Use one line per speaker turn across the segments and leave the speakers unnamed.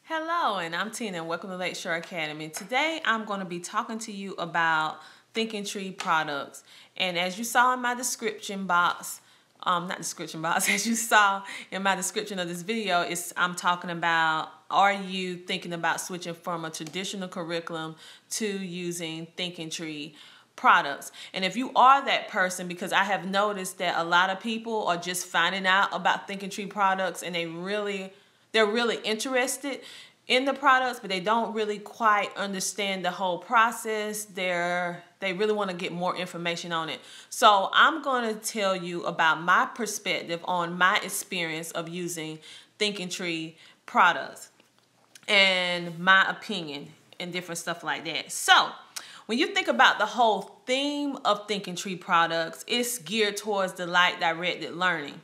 Hello, and I'm Tina, and welcome to Lakeshore Academy. Today, I'm going to be talking to you about Thinking Tree products. And as you saw in my description box, as you saw in my description of this video, I'm talking about, are you thinking about switching from a traditional curriculum to using Thinking Tree products? And if you are that person, because I have noticed that a lot of people are just finding out about Thinking Tree products and they're really interested in the products, but they don't really quite understand the whole process. They really want to get more information on it. So I'm going to tell you about my perspective on my experience of using Thinking Tree products and my opinion and different stuff like that. So when you think about the whole theme of Thinking Tree products, it's geared towards the light-directed learning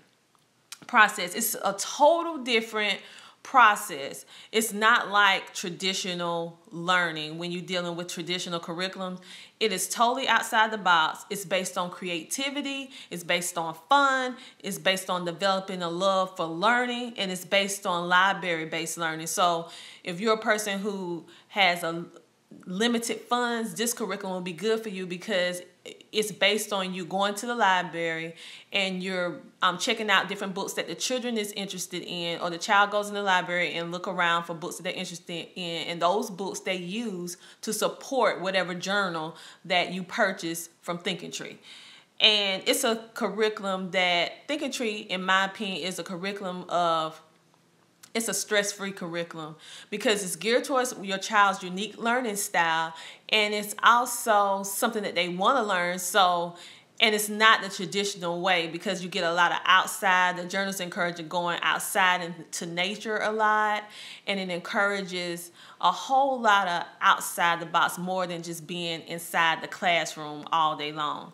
process. It's a total different process. It's not like traditional learning. When you're dealing with traditional curriculum, it is totally outside the box. It's based on creativity, it's based on fun, it's based on developing a love for learning, and it's based on library-based learning. So if you're a person who has limited funds, this curriculum will be good for you because it's based on you going to the library and you're checking out different books that the children is interested in, or the child goes in the library and look around for books that they're interested in, and those books they use to support whatever journal that you purchase from Thinking Tree. And it's a curriculum that Thinking Tree, in my opinion, is a curriculum of it's a stress-free curriculum because it's geared towards your child's unique learning style, and it's also something that they want to learn. And it's not the traditional way because you get a lot of outside. The journals encourage going outside into nature a lot, and it encourages a whole lot of outside the box more than just being inside the classroom all day long.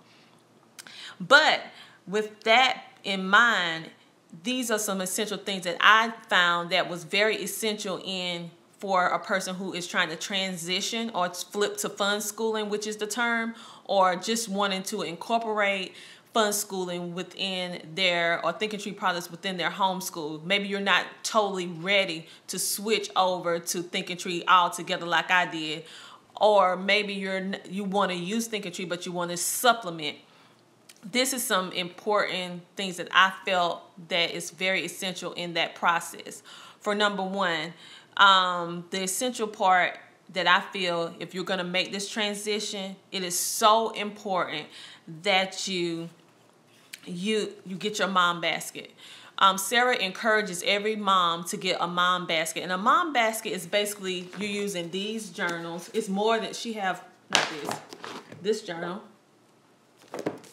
But with that in mind, these are some essential things that I found that was very essential for a person who is trying to transition or flip to fun schooling, which is the term, or just wanting to incorporate fun schooling within or Thinking Tree products within their homeschool. Maybe you're not totally ready to switch over to Thinking Tree altogether like I did, or maybe you want to use Thinking Tree but you want to supplement. This is some important things that I felt that is very essential in that process. For number one, the essential part that I feel, if you're going to make this transition, it is so important that you get your mom basket. Sarah encourages every mom to get a mom basket, and a mom basket is basically you using these journals. It's more that she have not this journal.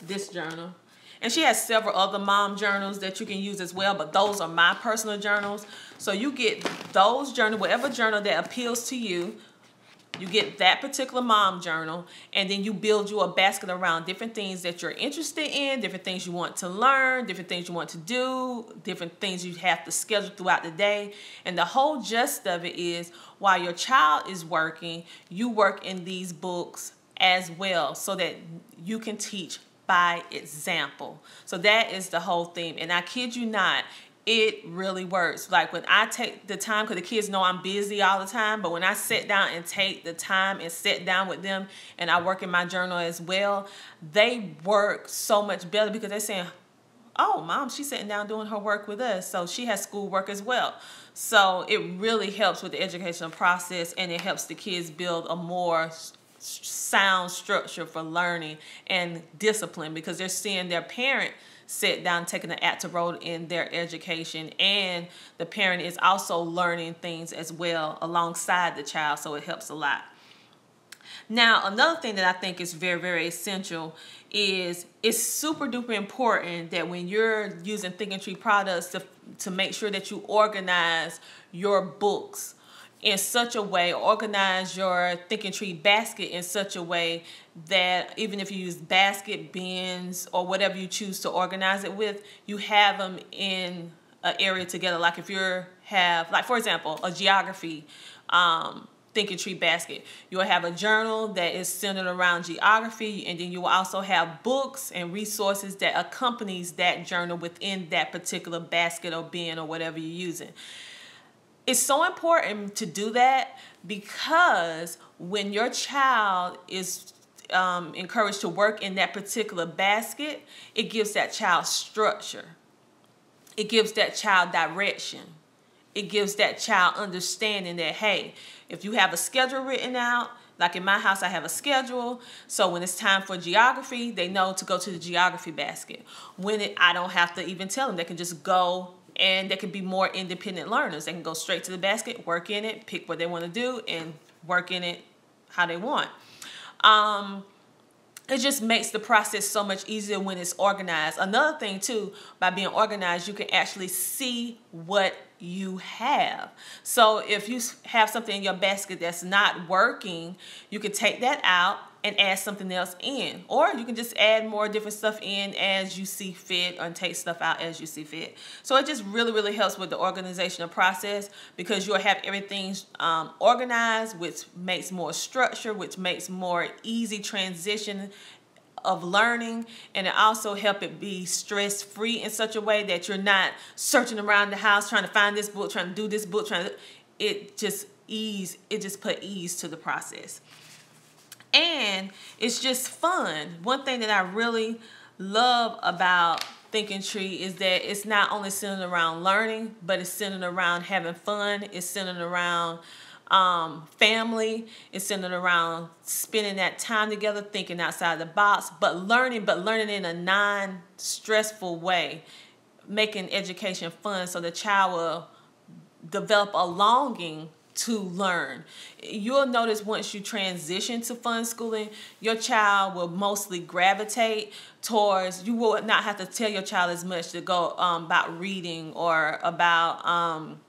This journal, and she has several other mom journals that you can use as well, but those are my personal journals. So you get those journals, whatever journal that appeals to you, you get that particular mom journal, and then you build you a basket around different things that you're interested in, different things you want to learn, different things you want to do, different things you have to schedule throughout the day. And the whole gist of it is, while your child is working, you work in these books as well so that you can teach by example. So that is the whole theme. And I kid you not, it really works. Like when I take the time, because the kids know I'm busy all the time, but when I sit down and take the time and sit down with them and I work in my journal as well, they work so much better because they're saying, oh, Mom, she's sitting down doing her work with us, so she has schoolwork as well. So it really helps with the educational process, and it helps the kids build a more sound structure for learning and discipline because they're seeing their parent sit down taking an active role in their education, and the parent is also learning things as well alongside the child, so it helps a lot. Now, another thing that I think is very, very essential is it's super duper important that when you're using Thinking Tree products to make sure that you organize your books in such a way, organize your Thinking Tree basket in such a way that even if you use basket, bins, or whatever you choose to organize it with, you have them in an area together. Like if like for example, a geography Thinking Tree basket, you'll have a journal that is centered around geography, and then you will also have books and resources that accompanies that journal within that particular basket or bin or whatever you're using. it's so important to do that, because when your child is encouraged to work in that particular basket, it gives that child structure. It gives that child direction. It gives that child understanding that, hey, if you have a schedule written out, like in my house, I have a schedule. So when it's time for geography, they know to go to the geography basket. I don't have to even tell them. They can just go, and they can be more independent learners. They can go straight to the basket, work in it, pick what they want to do, and work in it how they want. It just makes the process so much easier when it's organized. Another thing too, by being organized, you can actually see what you have. So if you have something in your basket that's not working, you can take that out and add something else in. Or you can just add more different stuff in as you see fit, and take stuff out as you see fit. So it just really, really helps with the organizational process, because you'll have everything organized, which makes more structure, which makes more easy transition of learning, and it also help it be stress-free in such a way that you're not searching around the house trying to find this book, trying to do this book, it just put ease to the process. And it's just fun. One thing that I really love about Thinking Tree is that it's not only centered around learning, but it's centered around having fun. It's centered around family. It's centered around spending that time together, thinking outside the box, but learning in a non-stressful way, making education fun, so the child will develop a longing to learn. You'll notice once you transition to fun schooling, your child will mostly gravitate towards, you will not have to tell your child as much to go about reading, or about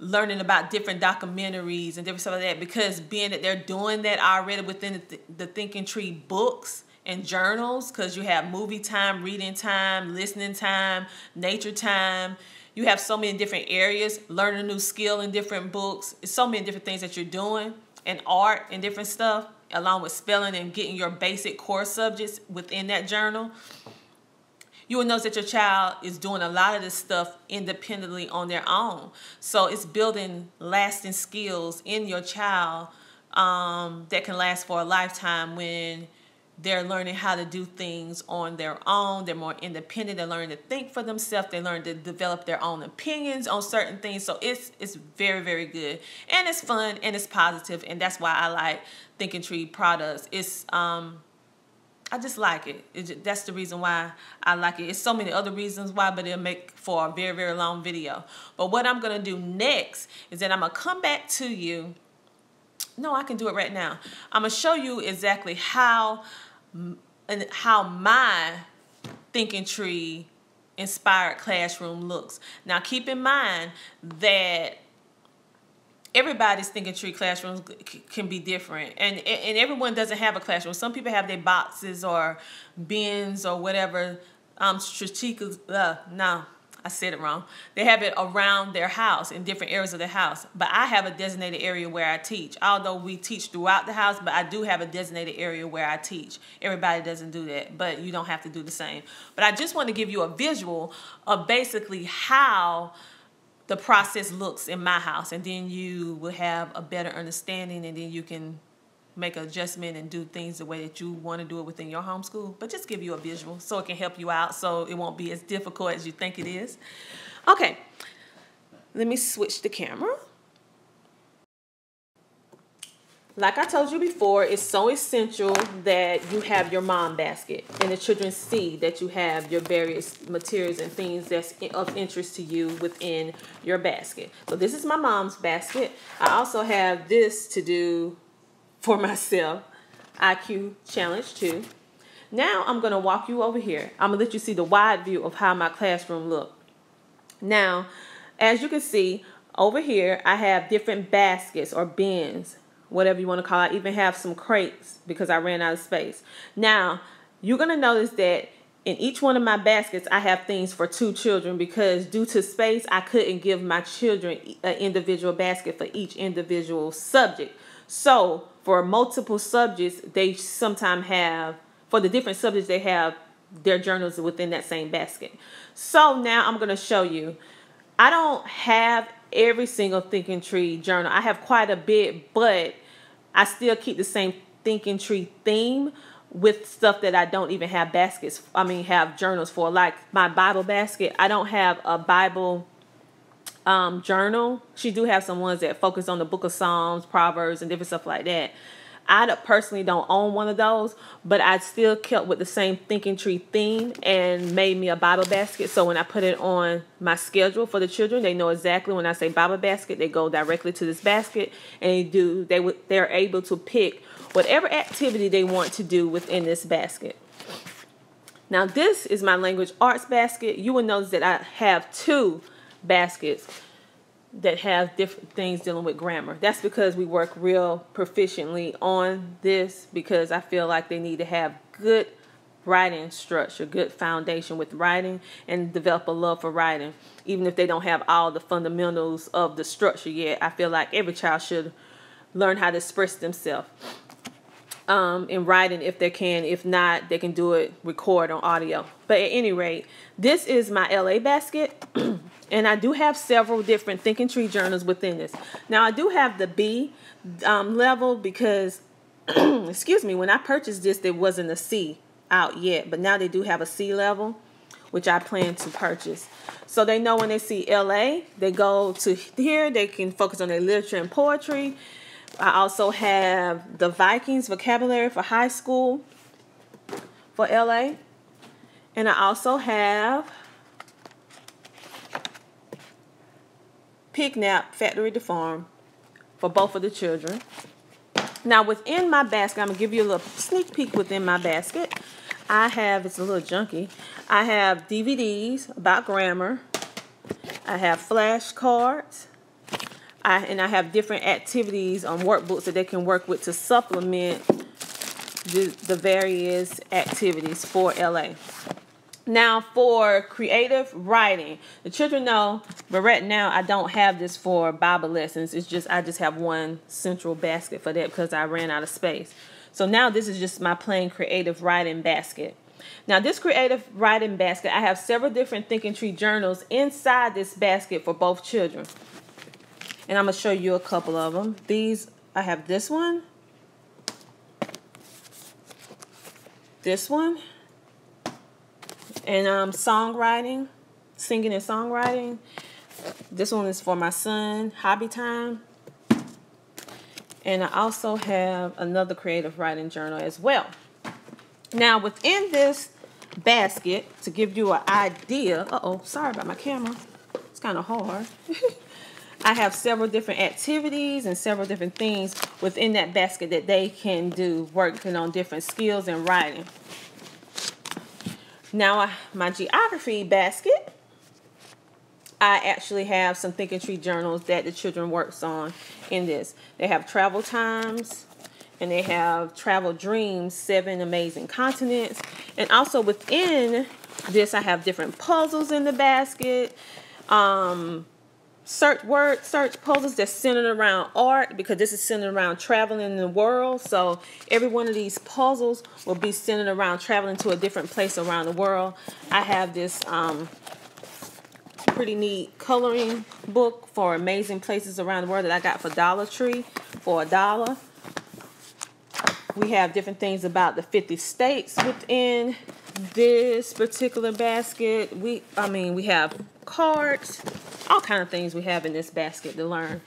learning about different documentaries and different stuff like that, because being that they're doing that already within the Thinking Tree books and journals, because you have movie time, reading time, listening time, nature time. You have so many different areas, learning a new skill in different books. It's so many different things that you're doing, and art and different stuff, along with spelling and getting your basic core subjects within that journal. You will notice that your child is doing a lot of this stuff independently on their own. So it's building lasting skills in your child that can last for a lifetime, when they're learning how to do things on their own. They're more independent. They're learning to think for themselves. They learn to develop their own opinions on certain things. So it's very, very good. And it's fun, and it's positive. And that's why I like Thinking Tree products. It's I just like it. That's the reason why I like it. It's so many other reasons why, but it'll make for a very, very long video. But what I'm going to do next is that I'm going to come back to you. No, I can do it right now. I'm going to show you exactly how my Thinking Tree inspired classroom looks. Now, keep in mind that everybody's Thinking Tree classrooms can be different, and everyone doesn't have a classroom. Some people have their boxes or bins or whatever. I said it wrong. They have it around their house, in different areas of the house. But I have a designated area where I teach. Although we teach throughout the house, but I do have a designated area where I teach. Everybody doesn't do that, but you don't have to do the same. But I just want to give you a visual of basically how the process looks in my house, and then you will have a better understanding, and then you can make an adjustment and do things the way that you want to do it within your homeschool. But just give you a visual so it can help you out, so it won't be as difficult as you think it is. Okay, let me switch the camera. Like I told you before, it's so essential that you have your mom basket, and the children see that you have your various materials and things that's of interest to you within your basket. So this is my mom's basket. I also have this to do for myself, IQ Challenge 2. Now I'm going to walk you over here. I'm going to let you see the wide view of how my classroom looked. Now, as you can see, over here I have different baskets or bins, whatever you want to call it. I even have some crates because I ran out of space. Now, you're going to notice that in each one of my baskets, I have things for 2 children, because due to space, I couldn't give my children an individual basket for each individual subject. So for multiple subjects, they sometimes have, for the different subjects, they have their journals within that same basket. So now I'm going to show you I don't have every single Thinking Tree journal. I have quite a bit, but I still keep the same Thinking Tree theme with stuff that I don't even have have journals for. Like my Bible basket, I don't have a Bible journal. She do have some ones that focus on the book of Psalms, Proverbs, and different stuff like that. I personally don't own one of those, but I still kept with the same Thinking Tree theme and made me a Bible basket. So when I put it on my schedule for the children, they know exactly when I say Bible basket, they go directly to this basket, and they're able to pick whatever activity they want to do within this basket. Now this is my language arts basket. You will notice that I have 2 baskets that have different things dealing with grammar. That's because we work real proficiently on this, because I feel like they need to have good writing structure, good foundation with writing, and develop a love for writing. Even if they don't have all the fundamentals of the structure yet, I feel like every child should learn how to express themselves in writing if they can. If not, they can do it, record on audio. But at any rate, this is my LA basket. And I do have several different Thinking Tree journals within this. Now, I do have the B level because, excuse me, when I purchased this, there wasn't a C out yet. But now they do have a C level, which I plan to purchase. So they know when they see LA, they go to here. They can focus on their literature and poetry. I also have the Vikings vocabulary for high school for LA. And I also have Pick Nap, Factory to Farm for both of the children. Now within my basket, I'm going to give you a little sneak peek within my basket. I have, it's a little junky, I have DVDs about grammar. I have flashcards. And I have different activities on workbooks that they can work with to supplement the various activities for LA. Now for creative writing, the children know, but right now I don't have this for Bible lessons. It's just, I just have one central basket for that because I ran out of space. So now this is just my plain creative writing basket. Now this creative writing basket, I have several different Thinking Tree journals inside this basket for both children. And I'm going to show you a couple of them. These, I have this one, and songwriting, singing and songwriting. This one is for my son, hobby time. And I also have another creative writing journal as well. Now within this basket, to give you an idea, sorry about my camera, it's kind of hard. I have several different activities and several different things within that basket that they can do, working on different skills in writing. Now, my geography basket, I actually have some Thinking Tree journals that the children works on in this. They have travel times, and they have travel dreams, 7 amazing continents. And also within this, I have different puzzles in the basket. Search puzzles that's centered around art, because this is centered around traveling in the world. So every one of these puzzles will be centered around traveling to a different place around the world. I have this pretty neat coloring book for amazing places around the world that I got for Dollar Tree for $1. We have different things about the 50 states within this particular basket. We have cards, all kind of things we have in this basket to learn.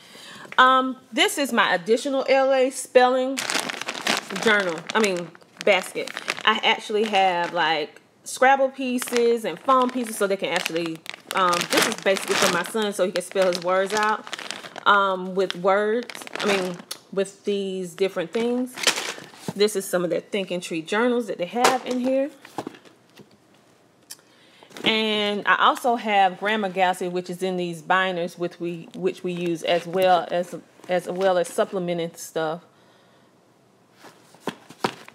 This is my additional LA spelling basket. I actually have like Scrabble pieces and foam pieces so they can actually, this is basically for my son so he can spell his words out with these different things. This is some of their Thinking Tree journals that they have in here. And I also have Grammar Galaxy, which is in these binders, which we use as well as supplementing stuff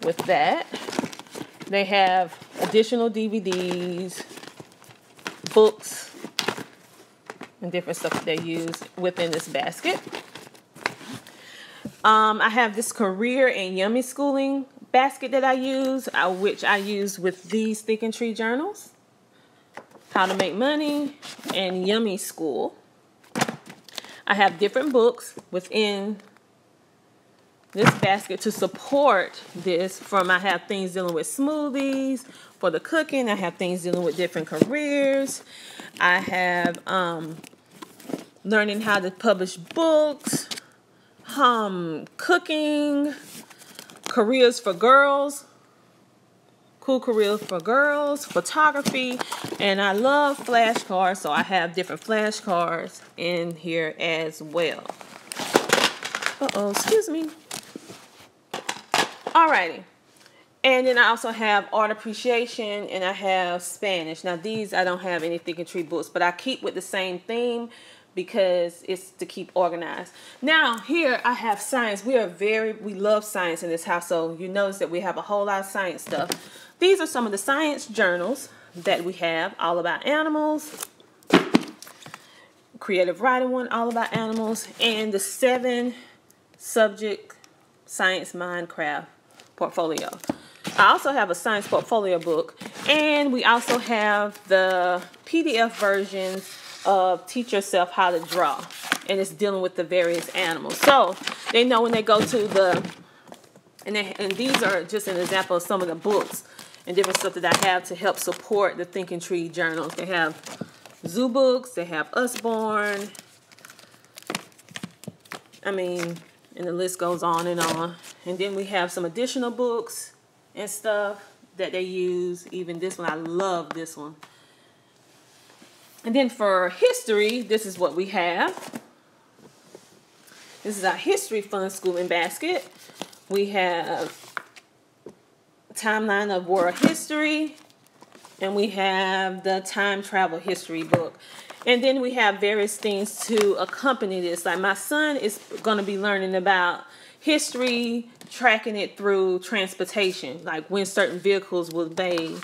with that. They have additional DVDs, books, and different stuff that they use within this basket. I have this career and yummy schooling basket that I use, which I use with these Thinking Tree journals. How to Make Money, and Yummy School. I have different books within this basket to support this. I have things dealing with smoothies, for the cooking. I have things dealing with different careers. I have learning how to publish books, cooking, careers for girls, cool careers for girls, photography, and I love flashcards, so I have different flashcards in here as well. Excuse me. Alrighty. And then I also have art appreciation, and I have Spanish. Now these, I don't have any Thinking Tree books, but I keep with the same theme because it's to keep organized. Now here I have science. We love science in this house, so you notice that we have a whole lot of science stuff. These are some of the science journals that we have, all about animals. Creative writing one, all about animals, and the 7-subject science Minecraft portfolio. I also have a science portfolio book, and we also have the PDF versions of Teach Yourself How to Draw, and it's dealing with the various animals. So they know when they go to the, and these are just an example of some of the books and different stuff that I have to help support the Thinking Tree journals. They have zoo books, they have Usborne, and the list goes on and on. And then we have some additional books and stuff that they use. Even this one, I love this one. And then for history, this is what we have. This is our history fun schooling basket. We have timeline of world history, and we have the time travel history book. And then we have various things to accompany this. Like my son is going to be learning about history, tracking it through transportation, like when certain vehicles were made.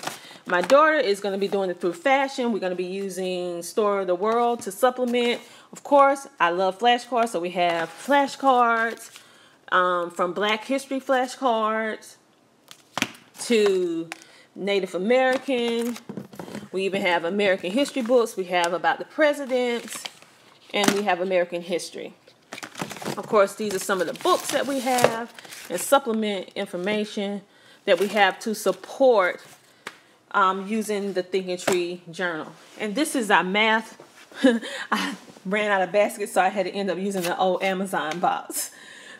My daughter is going to be doing it through fashion. We're going to be using Story of the World to supplement. Of course, I love flashcards, so we have flashcards from Black History flashcards to Native American. We even have American history books. We have about the presidents, and we have American history. Of course, these are some of the books that we have and supplement information that we have to support using the Thinking Tree journal. And this is our math. I ran out of baskets, so I had to end up using the old Amazon box.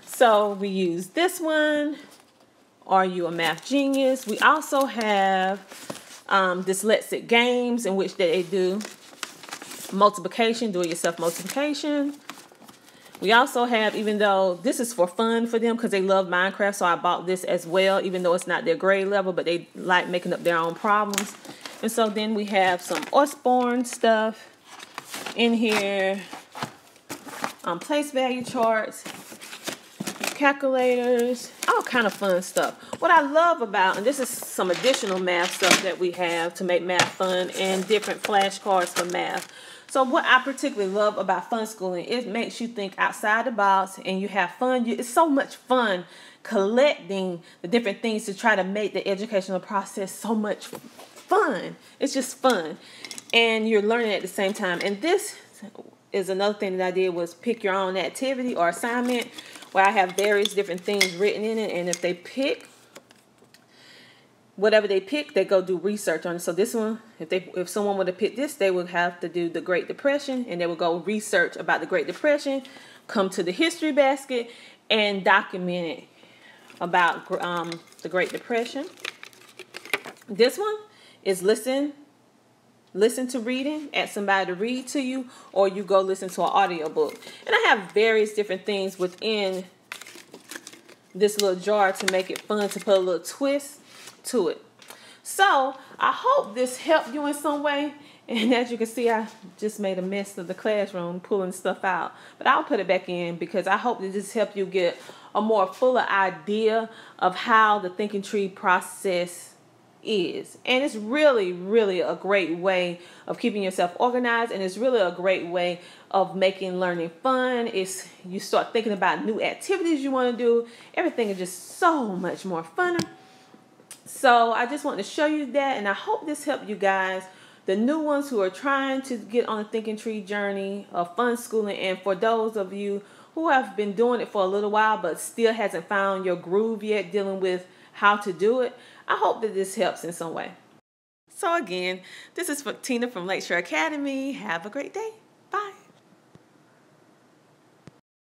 So we use this one. Are You a Math Genius? We also have dyslexic games in which they do multiplication, do-it-yourself multiplication. We also have, even though this is for fun for them because they love Minecraft, so I bought this as well, even though it's not their grade level, but they like making up their own problems. And so then we have some Usborne stuff in here, place value charts, calculators, all kind of fun stuff. What I love about, and this is some additional math stuff that we have to make math fun, and different flashcards for math. So what I particularly love about fun schooling, it makes you think outside the box and you have fun. It's so much fun collecting the different things to try to make the educational process so much fun. It's just fun. And you're learning at the same time. And this is another thing that I did, was pick your own activity or assignment, where I have various different things written in it. And if they pick whatever they pick, they go do research on it. So this one, if someone would have picked this, they would have to do the Great Depression, and they would go research about the Great Depression, come to the history basket, and document it about the Great Depression. This one is listen to reading, ask somebody to read to you, or you go listen to an audiobook. And I have various different things within this little jar to make it fun, to put a little twist to it. So I hope this helped you in some way. And as you can see, I just made a mess of the classroom pulling stuff out, but I'll put it back in because I hope that this helped you get a more fuller idea of how the Thinking Tree process is. And it's really, really a great way of keeping yourself organized, and it's really a great way of making learning fun. It's, you start thinking about new activities you want to do. Everything is just so much more fun. So I just wanted to show you that, and I hope this helped you guys the new ones who are trying to get on the Thinking Tree journey of fun schooling, and for those of you who have been doing it for a little while but still hasn't found your groove yet dealing with how to do it. I hope that this helps in some way. So again, this is Tina from Lakeshore Academy. Have a great day.